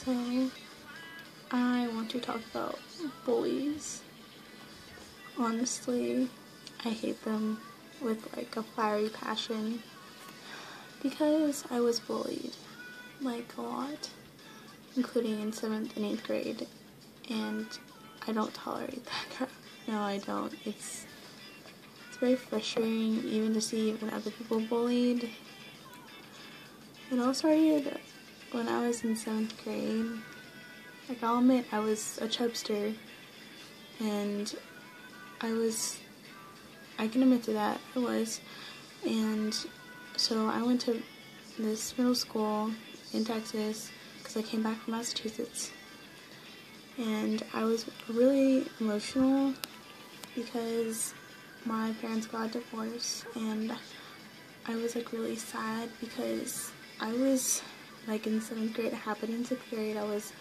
So, I want to talk about bullies. Honestly, I hate them with like a fiery passion because I was bullied like a lot, including in 7th and 8th grade, and I don't tolerate that crap. No, I don't. It's very frustrating even to see when other people bullied. It all started when I was in 7th grade. Like, I'll admit, I was a chubster, and I can admit to that, I was. And so I went to this middle school in Texas because I came back from Massachusetts. And I was really emotional because my parents got divorced, and I was like really sad because I was like in 7th grade. It happened in 6th grade. I was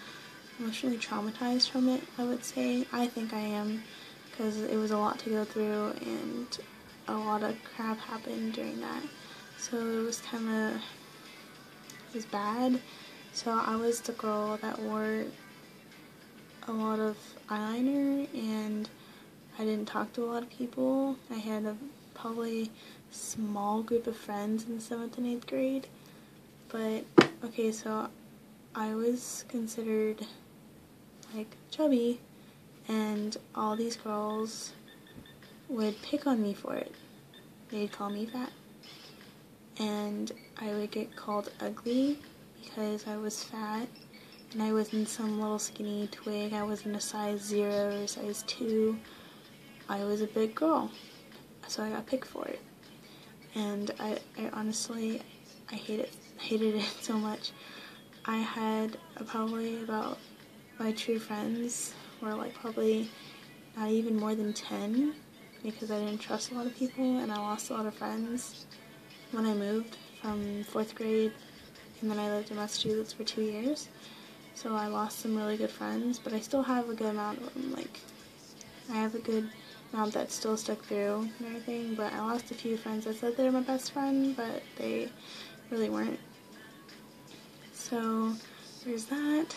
emotionally traumatized from it, I would say. I think I am, because it was a lot to go through and a lot of crap happened during that. So it was bad. So I was the girl that wore a lot of eyeliner, and I didn't talk to a lot of people. I had a probably small group of friends in 7th and 8th grade. But, okay, so I was considered like chubby, and all these girls would pick on me for it. They'd call me fat, and I would get called ugly because I was fat, and I wasn't some little skinny twig. I wasn't a size 0 or size 2. I was a big girl, so I got picked for it. And I honestly, I hated it so much. I had probably about, my true friends were like probably not even more than 10, because I didn't trust a lot of people, and I lost a lot of friends when I moved from 4th grade, and then I lived in Massachusetts for 2 years. So I lost some really good friends, but I still have a good amount of them. Like, I have a good amount that still stuck through and everything, but I lost a few friends that said they're my best friend, but they really weren't. So there's that.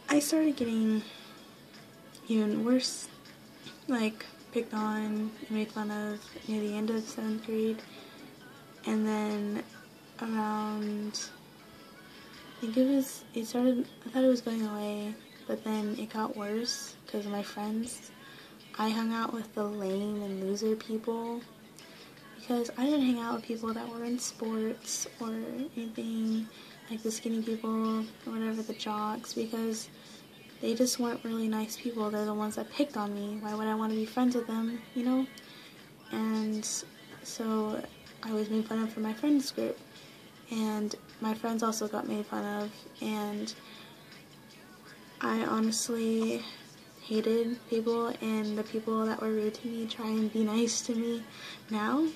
I started getting even worse, like picked on, made fun of near the end of 7th grade, and then around, I thought it was going away, but then it got worse because of my friends. I hung out with the lame and loser people, because I didn't hang out with people that were in sports or anything, like the skinny people or whatever, the jocks, because they just weren't really nice people. They're the ones that picked on me. Why would I want to be friends with them, you know? And so I was made fun of for my friends group, and my friends also got made fun of, and I honestly hated people, and the people that were rude to me try and be nice to me now,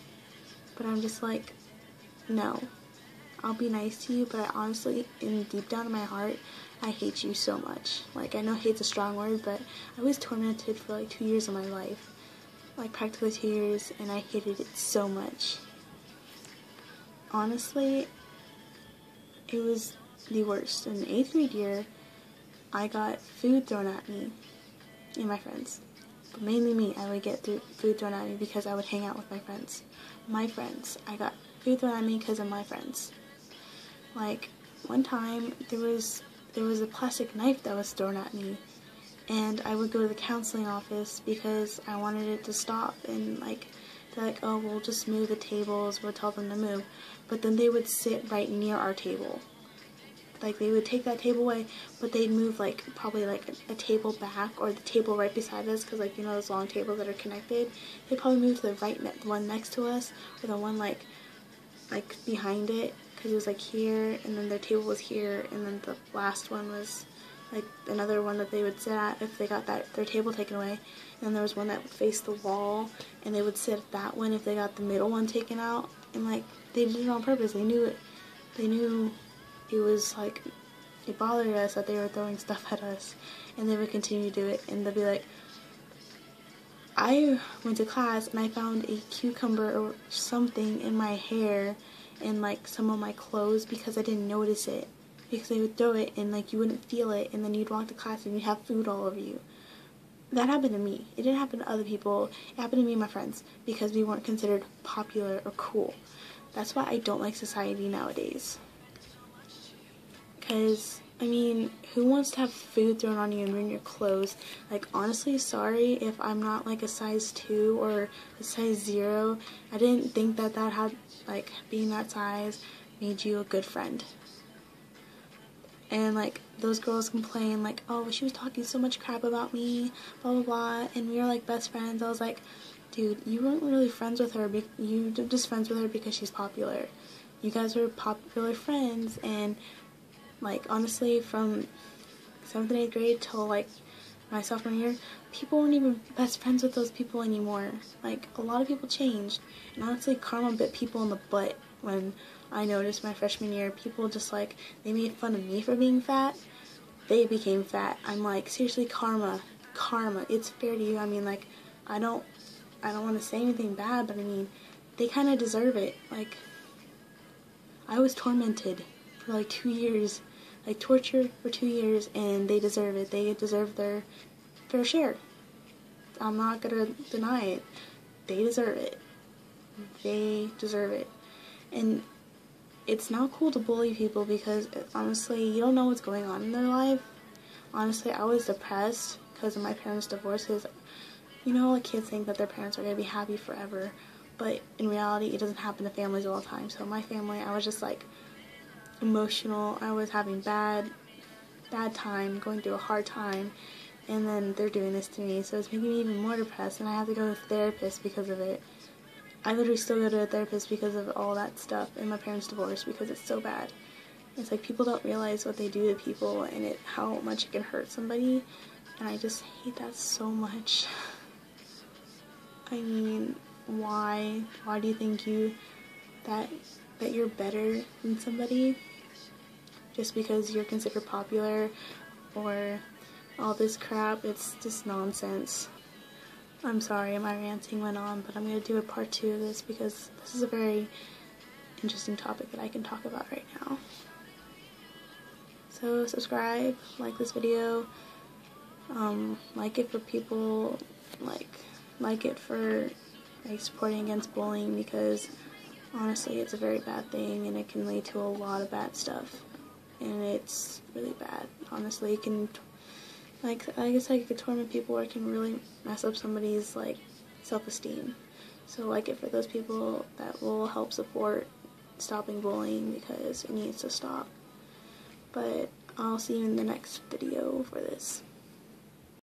but I'm just like, no. I'll be nice to you, but I honestly, in deep down in my heart, I hate you so much. Like, I know hate's a strong word, but I was tormented for like 2 years of my life. Like, practically 2 years, and I hated it so much. Honestly, it was the worst. In the 8th grade year, I got food thrown at me and my friends. But mainly me, I would get food thrown at me because I would hang out with my friends. My friends. I got food thrown at me because of my friends. Like, one time, there was a plastic knife that was thrown at me, and I would go to the counseling office because I wanted it to stop, and like, they're like, oh, we'll just move the tables, we'll tell them to move, but then they would sit right near our table. Like, they would take that table away, but they'd move like, probably like a table back, or the table right beside us, because like, you know those long tables that are connected, they'd probably move to the one next to us, or the one like behind it, because it was like here, and then their table was here, and then the last one was like another one that they would sit at if they got their table taken away, and then there was one that would face the wall, and they would sit at that one if they got the middle one taken out, and like, they did it on purpose. They knew it was like, it bothered us that they were throwing stuff at us, and they would continue to do it, and they'd be like, I went to class and I found a cucumber or something in my hair and like some of my clothes because I didn't notice it. because they would throw it and like you wouldn't feel it, and then you'd walk to class and you'd have food all over you. That happened to me. It didn't happen to other people. It happened to me and my friends because we weren't considered popular or cool. That's why I don't like society nowadays. Because, I mean, who wants to have food thrown on you and ruin your clothes? Like, honestly, sorry if I'm not like a size 2 or a size 0. I didn't think that had, like, being that size made you a good friend. And like those girls complain like, oh, she was talking so much crap about me, blah blah blah, and we were like best friends. I was like, dude, you weren't really friends with her. You were just friends with her because she's popular. You guys were popular friends, and like honestly, from 7th and 8th grade till like my sophomore year, people weren't even best friends with those people anymore. Like a lot of people changed, and honestly, karma bit people in the butt when I noticed my freshman year. People just like, they made fun of me for being fat. They became fat. I'm like, seriously, karma, it's fair to you. I mean, like, I don't want to say anything bad, but I mean, they kind of deserve it. Like, I was tormented for like 2 years, like tortured for 2 years, and they deserve it. They deserve their fair share. I'm not gonna deny it. They deserve it. They deserve it. And it's not cool to bully people because honestly, you don't know what's going on in their life. Honestly, I was depressed because of my parents' divorces. You know, like kids think that their parents are going to be happy forever, but in reality, it doesn't happen to families all the time. So my family, I was just like emotional. I was having bad time, going through a hard time, and then they're doing this to me. So it's making me even more depressed, and I have to go to a therapist because of it. I literally still go to a therapist because of all that stuff, and my parents' divorce because it's so bad. It's like people don't realize what they do to people and how much it can hurt somebody, and I just hate that so much. I mean, why do you think that you're better than somebody just because you're considered popular or all this crap? It's just nonsense. I'm sorry, my ranting went on, but I'm going to do a part 2 of this because this is a very interesting topic that I can talk about right now. So subscribe, like this video, like it for people, like it for supporting against bullying, because honestly it's a very bad thing and it can lead to a lot of bad stuff, and it's really bad. Honestly, it can, like I said, it can torment people, or it can really mess up somebody's like self-esteem. So like it for those people that will help support stopping bullying, because it needs to stop. But I'll see you in the next video for this.